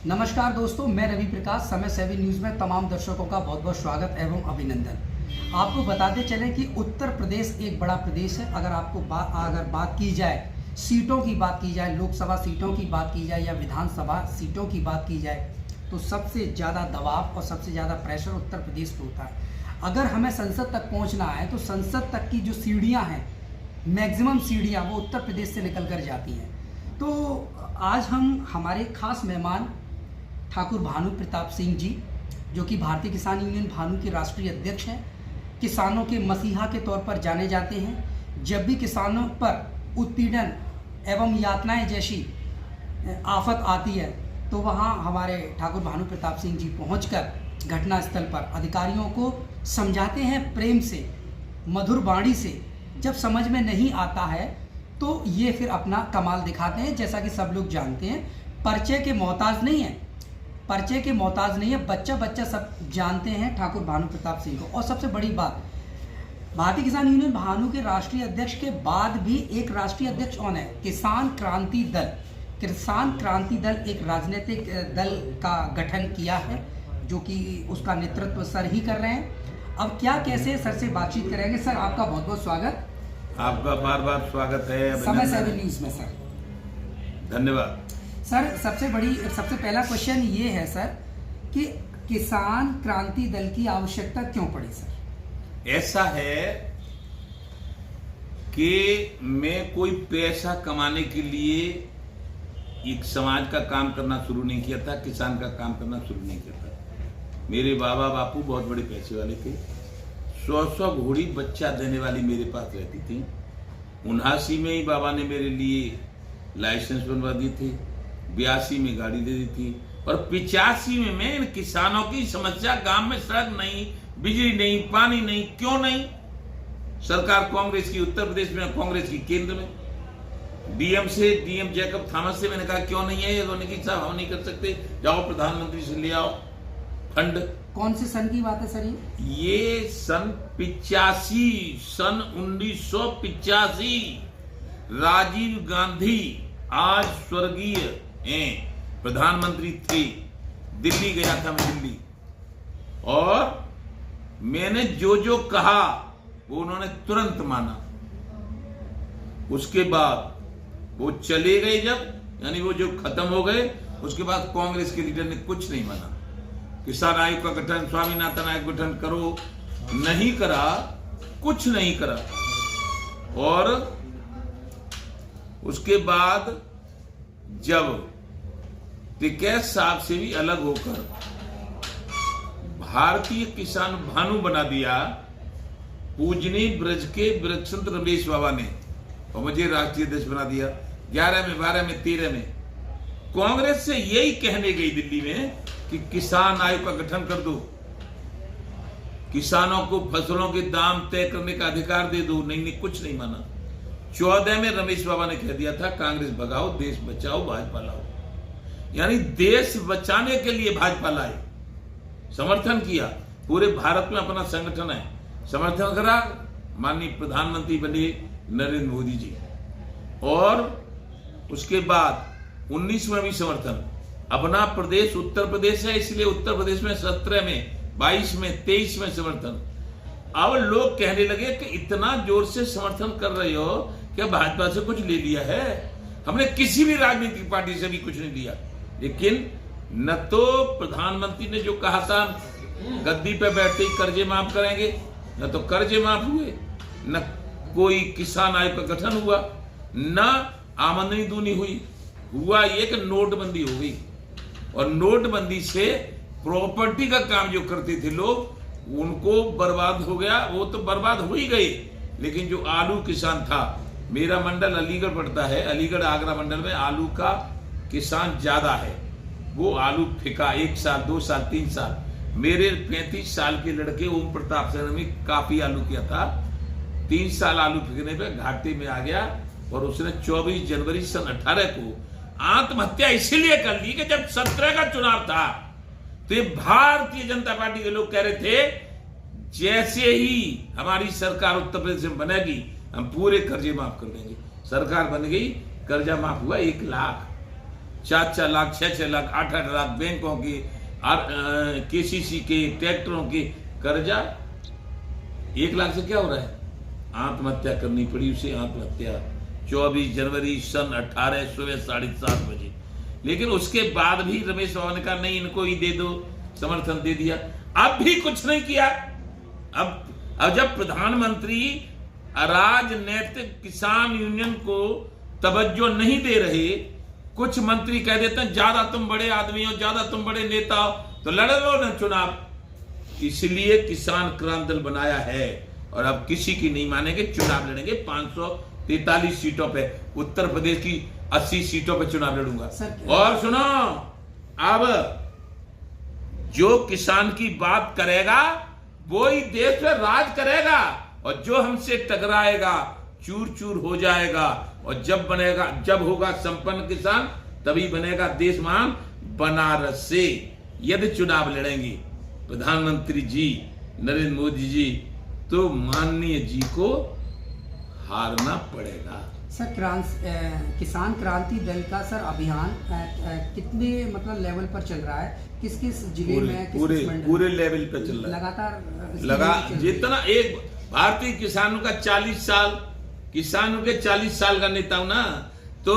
नमस्कार दोस्तों, मैं रवि प्रकाश। समय सेवी न्यूज़ में तमाम दर्शकों का बहुत बहुत स्वागत एवं अभिनंदन। आपको बताते चलें कि उत्तर प्रदेश एक बड़ा प्रदेश है। अगर बात की जाए, सीटों की बात की जाए, लोकसभा सीटों की बात की जाए या विधानसभा सीटों की बात की जाए, तो सबसे ज़्यादा दबाव और सबसे ज़्यादा प्रेशर उत्तर प्रदेश पर होता है। अगर हमें संसद तक पहुँचना है तो संसद तक की जो सीढ़ियाँ हैं, मैक्सिमम सीढ़ियाँ वो उत्तर प्रदेश से निकल कर जाती हैं। तो आज हमारे खास मेहमान ठाकुर भानु प्रताप सिंह जी, जो कि भारतीय किसान यूनियन भानु के राष्ट्रीय अध्यक्ष हैं, किसानों के मसीहा के तौर पर जाने जाते हैं। जब भी किसानों पर उत्पीड़न एवं यातनाएं जैसी आफत आती है तो वहां हमारे ठाकुर भानु प्रताप सिंह जी पहुंचकर घटनास्थल पर अधिकारियों को समझाते हैं, प्रेम से, मधुर वाणी से। जब समझ में नहीं आता है तो ये फिर अपना कमाल दिखाते हैं। जैसा कि सब लोग जानते हैं, परिचय के मोहताज नहीं है, बच्चा बच्चा सब जानते हैं ठाकुर भानु प्रताप सिंह को। और सबसे बड़ी बात, भारतीय किसान यूनियन भानु के राष्ट्रीय अध्यक्ष के बाद भी एक राष्ट्रीय अध्यक्ष कौन है? किसान क्रांति दल। किसान क्रांति दल एक राजनीतिक दल का गठन किया है, जो कि उसका नेतृत्व सर ही कर रहे हैं। अब क्या कैसे सर से बातचीत करेंगे। सर, आपका बहुत बहुत स्वागत। आपका बार बार स्वागत है समय सेवी न्यूज़ में सर। धन्यवाद सर। सबसे पहला क्वेश्चन ये है सर कि किसान क्रांति दल की आवश्यकता क्यों पड़ी सर? ऐसा है कि मैं कोई पैसा कमाने के लिए एक समाज का काम करना शुरू नहीं किया था, किसान का काम करना शुरू नहीं किया था। मेरे बाबा बापू बहुत बड़े पैसे वाले थे। 100 घोड़ी बच्चा देने वाली मेरे पास रहती थी। 79 में ही बाबा ने मेरे लिए लाइसेंस बनवा दी थी, 82 में गाड़ी दे दी थी, और 85 में मैं इन किसानों की समस्या, गांव में सड़क नहीं, बिजली नहीं, पानी नहीं, क्यों नहीं? सरकार कांग्रेस की, उत्तर प्रदेश में कांग्रेस की, केंद्र में डीएम जैकब थॉमस से मैंने कहा क्यों नहीं है? ये दोनों की साहब हम नहीं कर सकते, जाओ प्रधानमंत्री से ले आओ फंड। कौन से सन की बात है सर? ये सन 1985 राजीव गांधी आज स्वर्गीय प्रधानमंत्री थे। दिल्ली गया था मैं, दिल्ली, और मैंने जो जो कहा वो उन्होंने तुरंत माना। उसके बाद वो चले गए, जब यानी वो जो खत्म हो गए, उसके बाद कांग्रेस के लीडर ने कुछ नहीं माना। किसान आयोग का गठन, स्वामीनाथन आयोग गठन करो, नहीं करा, कुछ नहीं करा। और उसके बाद जब टिकैत साहब से भी अलग होकर भारतीय किसान भानु बना दिया पूजनीय ब्रज के वृक्षंत रमेश बाबा ने, और मुझे राष्ट्रीय अध्यक्ष बना दिया 11 में, 12 में, 13 में। कांग्रेस से यही कहने गई दिल्ली में कि किसान आयोग का गठन कर दो, किसानों को फसलों के दाम तय करने का अधिकार दे दो। नहीं, कुछ नहीं माना। 14 में रमेश बाबा ने कह दिया था कांग्रेस भगाओ, देश बचाओ, भाजपा लाओ। यानी देश बचाने के लिए भाजपा लाए, समर्थन किया। पूरे भारत में अपना संगठन है, समर्थन करा। माननीय प्रधानमंत्री बने नरेंद्र मोदी जी, और उसके बाद 19 में भी समर्थन। अपना प्रदेश उत्तर प्रदेश है, इसलिए उत्तर प्रदेश में 17 में, 22 में, 23 में समर्थन। अब लोग कहने लगे कि इतना जोर से समर्थन कर रहे हो, क्या भाजपा से कुछ ले लिया है? हमने किसी भी राजनीतिक पार्टी से भी कुछ नहीं लिया। लेकिन न तो प्रधानमंत्री ने जो कहा था गद्दी पे बैठते ही कर्जे माफ करेंगे, न तो कर्जे माफ हुए, न कोई किसान आयोग का गठन हुआ, न आमदनी दूनी हुई। हुआ ये कि नोटबंदी हो गई, और नोटबंदी से प्रॉपर्टी का काम जो करते थे लोग, उनको बर्बाद हो गया। वो तो बर्बाद हो ही गए, लेकिन जो आलू किसान था, मेरा मंडल अलीगढ़ पड़ता है, अलीगढ़ आगरा मंडल में आलू का किसान ज्यादा है। वो आलू फेंका 1 साल, 2 साल, 3 साल। मेरे 35 साल के लड़के ओम प्रताप सिंह ने काफी आलू किया था। 3 साल आलू फेंकने पे घाटे में आ गया, और उसने 24 जनवरी सन 18 को आत्महत्या इसीलिए कर ली कि जब 17 का चुनाव था तो ये भारतीय जनता पार्टी के लोग कह रहे थे जैसे ही हमारी सरकार उत्तर प्रदेश में बनेगी हम पूरे कर्जे माफ कर देंगे। सरकार बन गई, कर्जा माफ हुआ 1 लाख। 4-4 लाख 6-6 लाख 8-8 लाख बैंकों की केसीसी के ट्रैक्टरों के कर्जा 1 लाख से क्या हो रहा है? आत्महत्या करनी पड़ी उसे, आत्महत्या 24 जनवरी सन 18 सुबह 7:30 बजे। लेकिन उसके बाद भी रमेश बाबा ने कहा नहीं इनको ही दे दो, समर्थन दे दिया। अब भी कुछ नहीं किया। अब जब प्रधानमंत्री राजनीतिक किसान यूनियन को तवज्जो नहीं दे रहे, कुछ मंत्री कह देते हैं ज्यादा तुम बड़े आदमी हो, ज्यादा तुम बड़े नेता हो तो लड़ लो ना चुनाव। इसलिए किसान क्रांति दल बनाया है और अब किसी की नहीं मानेंगे, चुनाव लड़ेंगे 543 सीटों पे। उत्तर प्रदेश की 80 सीटों पे चुनाव लड़ूंगा। और सुनो, अब जो किसान की बात करेगा वो ही देश में राज करेगा और जो हमसे टकराएगा चूर चूर हो जाएगा। और जब होगा संपन्न किसान तभी बनेगा देश महान। बनारस से यदि चुनाव लड़ेंगे प्रधानमंत्री जी नरेंद्र मोदी जी तो माननीय जी को हारना पड़ेगा। सर किसान क्रांति दल का सर अभियान कितने मतलब लेवल पर चल रहा है? किस किस जिले में पूरे लेवल पे चल रहा है लगातार जितना एक भारतीय किसानों का 40 साल किसानों के 40 साल का नेता हूं ना, तो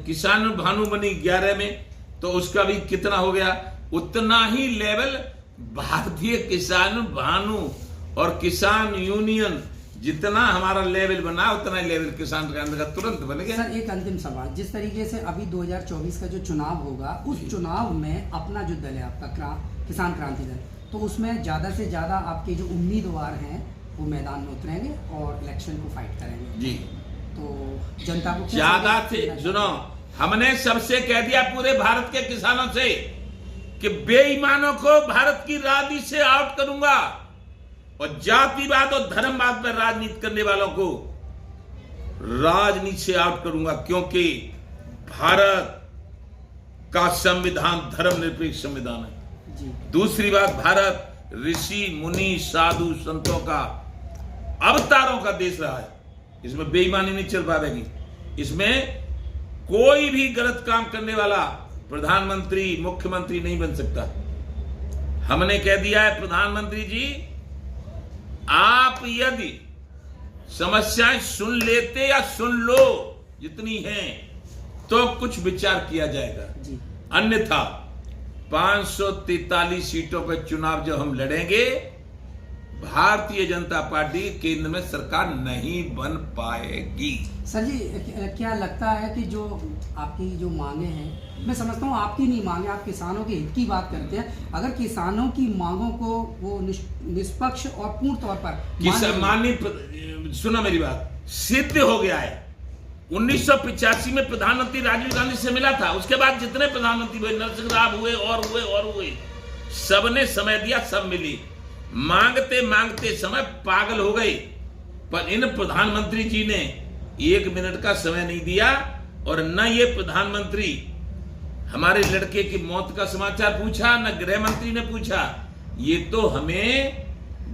किसान भानु बनी 11 में, तो उसका भी कितना हो गया? उतना ही लेवल भारतीय किसान भानु और किसान यूनियन जितना हमारा लेवल बना उतना ही लेवल किसान के अंदर का तुरंत बन गया। सर एक अंतिम सवाल, जिस तरीके से अभी 2024 का जो चुनाव होगा उस चुनाव में अपना जो दल है आपका किसान क्रांति दल, तो उसमें ज्यादा से ज्यादा आपके जो उम्मीदवार हैं वो मैदान में उतरेंगे और इलेक्शन को फाइट करेंगे जी। तो जनता को ज्यादा से सुनो, हमने सबसे कह दिया पूरे भारत के किसानों से कि बेईमानों को भारत की राजनीति से आउट करूंगा और जातिवाद और धर्मवाद पर राजनीति करने वालों को राजनीति से आउट करूंगा, क्योंकि भारत का संविधान धर्मनिरपेक्ष संविधान है जी। दूसरी बात, भारत ऋषि मुनि साधु संतों का अवतारों का देश रहा है। इसमें बेईमानी नहीं चल पाएगी। इसमें कोई भी गलत काम करने वाला प्रधानमंत्री मुख्यमंत्री नहीं बन सकता। हमने कह दिया है प्रधानमंत्री जी, आप यदि समस्याएं सुन लेते या सुन लो जितनी हैं तो कुछ विचार किया जाएगा जी। अन्यथा 543 सीटों पर चुनाव जब हम लड़ेंगे भारतीय जनता पार्टी केंद्र में सरकार नहीं बन पाएगी। सर जी क्या लगता है कि जो आपकी जो मांगे हैं, मैं समझता हूँ आपकी नहीं मांगे, आप किसानों के हित की बात करते हैं। अगर किसानों की मांगों को वो निष्पक्ष और पूर्ण तौर पर माननीय सुना मेरी बात, सिद्ध हो गया है। 1985 में प्रधानमंत्री राजीव गांधी से मिला था, उसके बाद जितने प्रधानमंत्री हुए, नरसिंह राव हुए, सबने समय दिया, सब मिली। मांगते मांगते समय पागल हो गए, पर इन प्रधानमंत्री जी ने 1 मिनट का समय नहीं दिया। और न ये प्रधानमंत्री हमारे लड़के की मौत का समाचार पूछा, न गृह मंत्री ने पूछा। ये तो हमें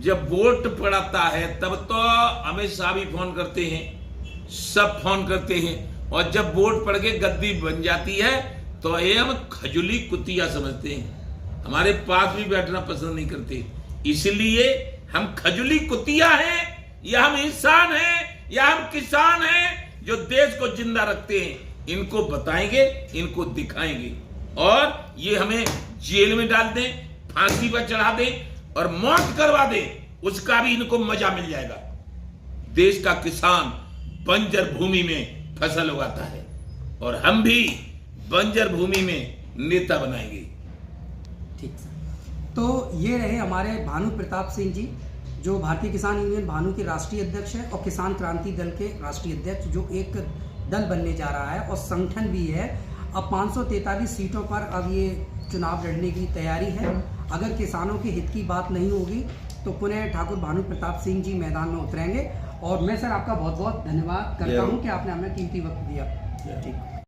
जब वोट पड़ता है तब तो अमित शाह भी फोन करते हैं, सब फोन करते हैं, और जब वोट पड़ के गद्दी बन जाती है तो ये हम खजुली कुतिया समझते हैं, हमारे पास भी बैठना पसंद नहीं करते। इसलिए हम खजुली कुतिया हैं या हम इंसान हैं या हम किसान हैं जो देश को जिंदा रखते हैं, इनको बताएंगे, इनको दिखाएंगे। और ये हमें जेल में डाल दें, फांसी पर चढ़ा दें और मौत करवा दें, उसका भी इनको मजा मिल जाएगा। देश का किसान बंजर भूमि में फसल उगाता है और हम भी बंजर भूमि में नेता बनाएंगे। ठीक सर, तो ये रहे हमारे भानु प्रताप सिंह जी, जो भारतीय किसान यूनियन भानु के राष्ट्रीय अध्यक्ष है और किसान क्रांति दल के राष्ट्रीय अध्यक्ष, जो एक दल बनने जा रहा है और संगठन भी है। अब 543 सीटों पर अब ये चुनाव लड़ने की तैयारी है। अगर किसानों के हित की बात नहीं होगी तो पुनः ठाकुर भानु प्रताप सिंह जी मैदान में उतरेंगे। और मैं सर आपका बहुत बहुत धन्यवाद करता हूँ कि आपने हमें कीमती वक्त दिया। ठीक।